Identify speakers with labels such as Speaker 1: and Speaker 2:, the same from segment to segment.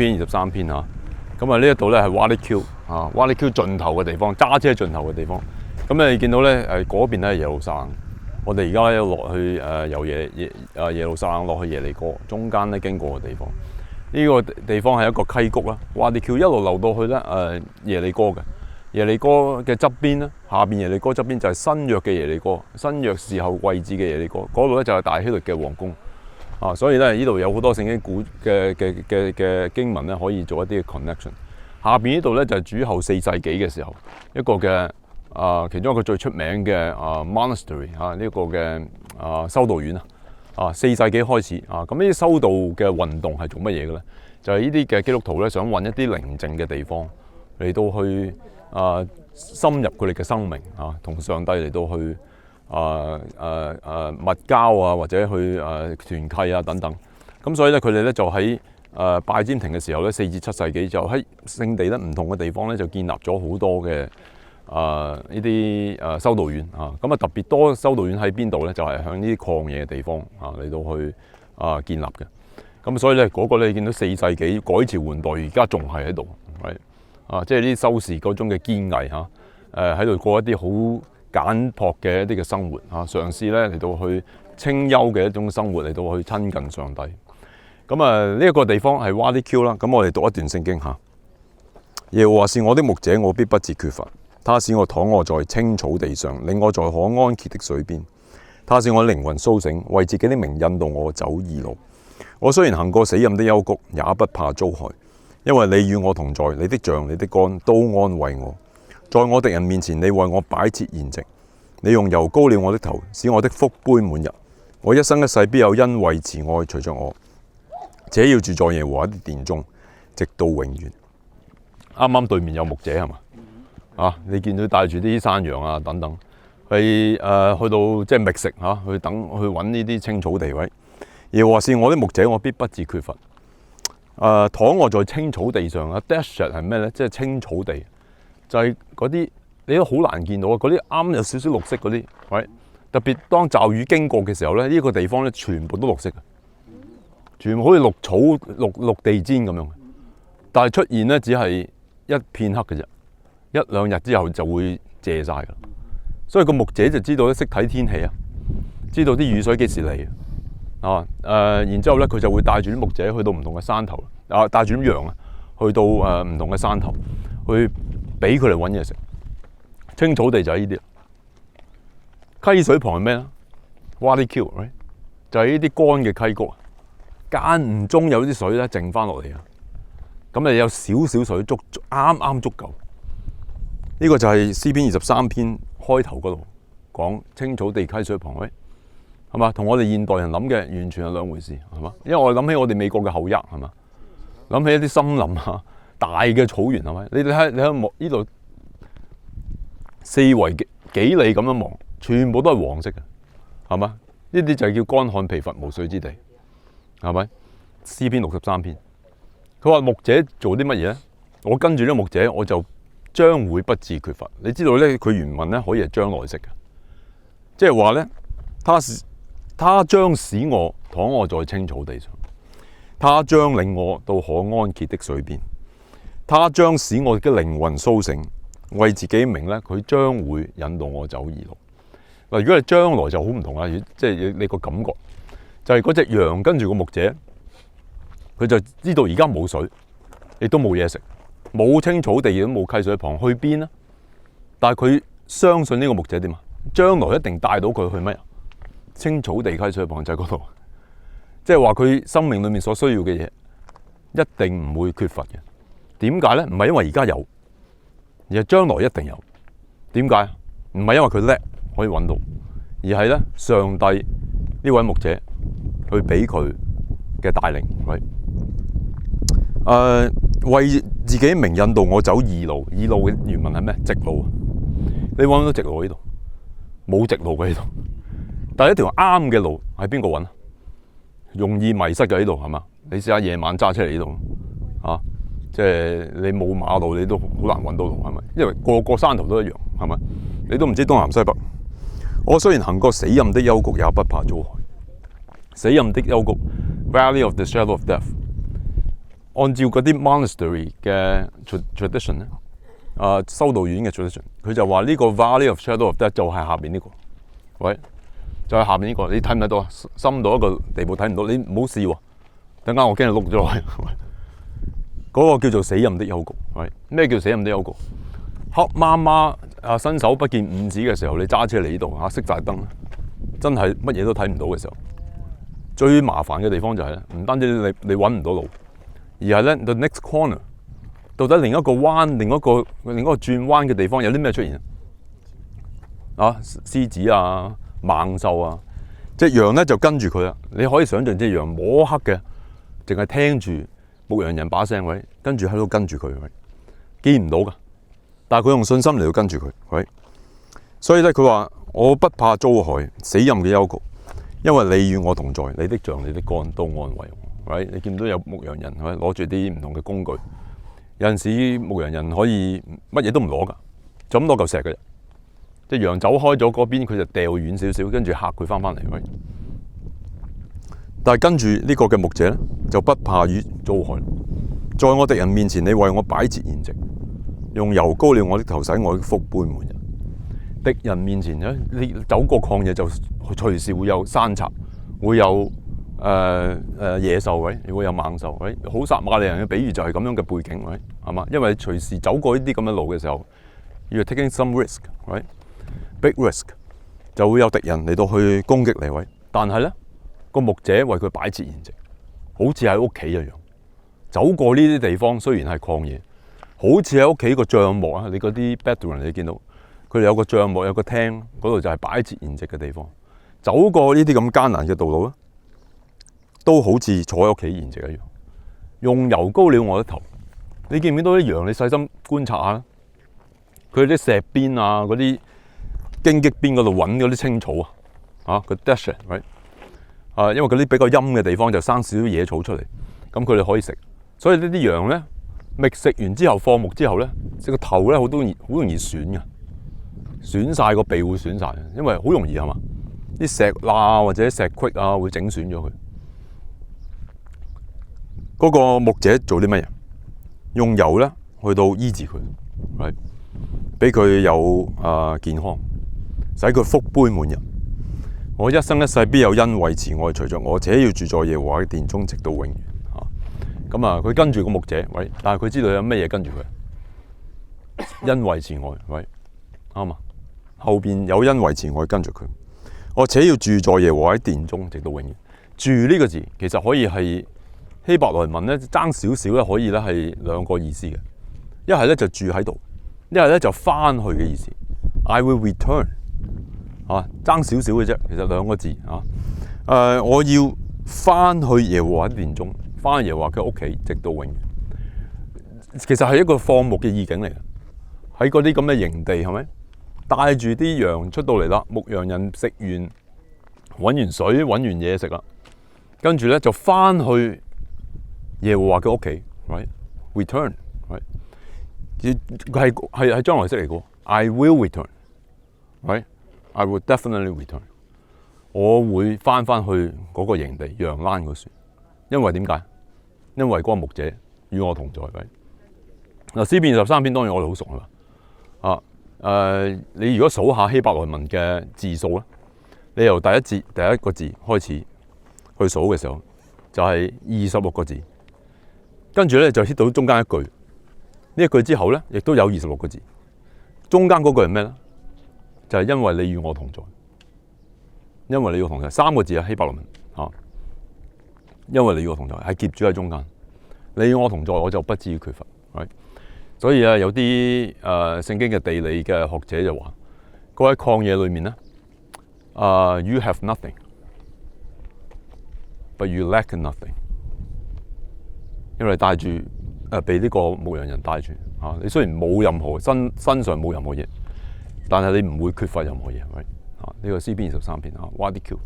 Speaker 1: 詩篇23篇嚇。咁啊呢一度咧係 Wadi Q 啊 ，Wadi Q 盡頭嘅地方，揸車盡頭嘅地方。咁你見到咧嗰邊咧係耶路撒冷，我哋而家咧落去由耶路撒冷落去耶利哥，中間咧經過嘅地方。呢個地方係一個溪谷啦，Wadi Q一路流到去咧耶利哥嘅。耶利哥嘅側邊咧，下邊耶利哥側邊就係新約嘅耶利哥，新約時候位置嘅耶利哥，嗰度咧就係大希律嘅皇宮啊，所以咧呢度有好多聖經古嘅經文咧，可以做一啲嘅 connection。下邊呢度咧就係主後4世紀嘅時候一個嘅其中一個最出名嘅monastery 呢一個嘅修道院4世紀開始咁呢啲修道嘅運動係做乜嘢嘅咧？就係呢啲嘅基督徒咧想揾一啲寧靜嘅地方嚟到去深入佢哋嘅生命同上帝嚟到去密交或者去團契等等。咁所以咧佢哋咧就喺拜占庭嘅時候咧4至7世紀就喺聖地咧唔同嘅地方咧就建立咗好多嘅呢啲修道院咁特別多修道院喺邊度咧？就係向呢啲曠野嘅地方嚟到去建立嘅。咁所以咧嗰個咧你見到4世紀改朝換代，而家仲係喺度。即係啲修士嗰種嘅堅毅喺度過一啲好簡樸嘅一啲嘅生活嘗試咧嚟到去清幽嘅一種生活嚟到去親近上帝。咁呢一個地方係 Wadi Q 啦。咁我哋讀一段聖經嚇。耶和華是我的牧者，我必不致缺乏。他使我躺臥在青草地上，領我在可安歇的水邊。他使我靈魂甦醒，為自己的名引導我走義路。我雖然行過死蔭的幽谷，也不怕遭害。因為你與我同在，你的杖、你的竿都安慰我。在我敵人面前，你為我擺設筵席。你用油膏了我的頭，使我的福杯滿溢。我一生一世必有恩惠慈愛隨着我，且要住在耶和華的殿中，直到永遠。啱啱對面有牧者係嘛？你見到帶住啲山羊等等，去到即係覓食去揾呢啲青草地位。耶和華是我的牧者，我必不致缺乏。躺臥在青草地上desert 係咩咧？即係青草地，就係嗰啲你都好難見到嗰啲啱有少少綠色嗰啲，特別當驟雨經過嘅時候咧，呢個地方咧全部都綠色嘅，全部好似綠草綠地氈咁樣。但係出現咧只係一片黑嘅啫，一兩日之後就會謝晒㗎。所以個牧者就知道識睇天氣知道啲雨水幾時嚟。然之後咧，佢就會帶住啲牧者去到唔同嘅山頭，帶住啲羊去到唔同嘅山頭，去俾佢哋揾嘢食。青草地就係呢啲。溪水旁係咩咧 ？Wadi Q， 就係呢啲乾嘅溪谷，間唔中有啲水咧剩翻落嚟咁你有少少水啱啱足夠。呢個就係詩篇23篇開頭嗰度講青草地溪水旁係嘛？同我哋現代人諗嘅完全係兩回事，係嘛？因為我哋諗起我哋美國嘅後裔，係嘛？諗起一啲森林大嘅草原，係咪？你睇望呢度四圍幾里咁樣望，全部都係黃色嘅，係嘛？呢啲就係叫乾旱疲乏無水之地，係咪？詩篇63篇，佢話牧者做啲乜嘢咧？我跟住呢個牧者，我就將會不致缺乏。你知道咧，佢原文咧可以係將來式嘅，即係話咧，他將使我躺臥在青草地上，他將領我到可安歇的水邊，他將使我嘅靈魂甦醒，為自己名咧，佢將會引導我走義路。嗱，如果係將來就好唔同啦，即係你個感覺就係嗰隻羊跟住個牧者，佢就知道而家冇水，亦都冇嘢食，冇青草地，亦都冇溪水旁，去邊咧？但係佢相信呢個牧者點啊？將來一定帶到佢去咩？青草地溪水旁就喺嗰度，即係話佢生命裏面所需要嘅嘢一定唔會缺乏嘅。點解咧？唔係因為而家有，而係將來一定有。點解？唔係因為佢叻可以揾到，而係咧上帝呢位牧者去俾佢嘅帶領，為自己名引導我走義路。義路嘅原文係咩？直路。你揾唔到直路喺度，冇直路嘅喺度。但係一條啱嘅路喺邊個揾啊？容易迷失嘅喺度係嘛？你試下夜晚揸車嚟呢度即係你冇馬路，你都好難揾到路係咪？因為個個山頭都一樣係咪？你都唔知東南西北。我雖然行過死蔭的幽谷，也不怕遭害。死蔭的幽谷 ，Valley of the Shadow of Death，按照嗰啲 monastery 嘅 tradition 咧，修道院嘅 tradition， 佢就話呢個 Valley of Shadow of Death 就係下邊呢、這個，喂，就係下邊呢、這個，你睇唔睇到啊？深到一個地步睇唔到，你唔好試喎。等間我驚你碌咗落去。嗰個叫做死蔭的幽谷，喂，咩叫死蔭的幽谷？黑媽媽伸手不見五指嘅時候，你揸車嚟呢度熄晒燈，真係乜嘢都睇唔到嘅時候，最麻煩嘅地方就係咧，唔單止你揾唔到路，而係咧 the next corner， 到底另一個彎、另一個轉彎嘅地方有啲咩出現啊？獅子啊、猛獸啊，隻羊咧就跟住佢啦。你可以想象隻羊摸黑嘅，淨係聽住牧羊人把聲，喂，跟住喺度跟住佢，喂，見唔到噶。但係佢用信心嚟到跟住佢，喂，所以咧佢話我不怕遭害，死蔭嘅幽谷，因為你與我同在，你的杖、你的竿都安慰我。喂，你見到有牧羊人攞住啲唔同嘅工具，有陣時牧羊人可以乜嘢都唔攞噶，就咁攞嚿石嘅啫。隻羊走開咗嗰邊，佢就掉遠少少，跟住嚇佢翻返嚟。喂，但係跟住呢個嘅牧者咧，就不怕於遭害，在我敵人面前，你為我擺設筵席。用油膏了我的頭，使我的福杯滿溢。敵人面前咧，你走過曠野就隨時會有山賊，會有野獸，喂，會有猛獸，喂，好撒瑪利人嘅比喻就係咁樣嘅背景，喂，係嘛？因為隨時走過呢啲咁嘅路嘅時候，you're taking some risk，喂，big risk， 就會有敵人嚟到去攻擊你，喂。但係咧，個牧者為佢擺設筵席，好似喺屋企一樣。走過呢啲地方，雖然係曠野。好似喺屋企個帳幕啊！你嗰啲 Bedouin 你見到佢哋有個帳幕，有個廳，嗰度就係擺設筵席嘅地方。走過呢啲咁艱難嘅道路咧，都好似坐喺屋企筵席一樣。用油膏了我的頭，你見唔見到啲羊？你細心觀察下，佢啲石邊啊，嗰啲荊棘邊嗰度揾嗰啲青草啊，個 desert， right？ 因為嗰啲比較陰嘅地方就生少少野草出嚟，咁佢哋可以食。所以呢啲羊咧，覓食完之後放牧之後咧，個頭咧好容易損嘅，損晒個鼻會損晒，因為好容易係嘛？啲石罅或者石隙啊會整損咗佢。嗰個牧者做啲乜嘢？用油咧去到醫治佢，係俾佢有健康，使佢福杯滿溢。我一生一世必有恩惠慈愛隨着我，且要住在耶和華嘅殿中，直到永遠。咁佢跟住個牧者，喂，但係佢知道有咩嘢跟住佢，恩惠慈愛，喂，啱嘛？後邊有恩惠慈愛跟住佢，我且要住在耶和華喺殿中，直到永遠。住呢個字其實可以係希伯來文咧爭少少咧，可以咧係兩個意思嘅。一係咧就住喺度，一係咧就翻去嘅意思。I will return， 爭少少嘅啫，其實兩個字我要翻去耶和華喺殿中。翻耶和華嘅屋企，直到永遠。其實係一個放牧嘅意境嚟嘅，喺嗰啲咁嘅營地係咪？帶住啲羊出到嚟啦，牧羊人食完揾完水揾完嘢食啦，跟住咧就翻去耶和華嘅屋企 ，right？Return， right？ 係將來式嚟嘅 ，I will return，right？I will definitely return。我會翻去嗰個營地羊欄嗰處，因為點解？因為嗰個牧者與我同在，嗱，詩篇23篇當然我哋好熟啦。你如果數下希伯來文嘅字數咧，你由第一個字開始去數嘅時候，就係26個字，跟住咧就 hit 到中間一句，呢一句之後咧，亦都有26個字，中間嗰句係咩咧？就係因為你與我同在，因為你與我同在，三個字啊，希伯來文因為你與我同在，係夾住喺中間。你與我同在，我就不至於缺乏。Right? 所以有啲聖經嘅地理嘅學者就話，嗰喺曠野裏面咧，you have nothing, but you lack nothing。因為你帶住被呢個牧羊人帶住你雖然冇任何身上冇任何嘢，但係你唔會缺乏任何嘢。Right? 呢個詩篇23篇Wadi Q。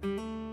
Speaker 1: 嘅。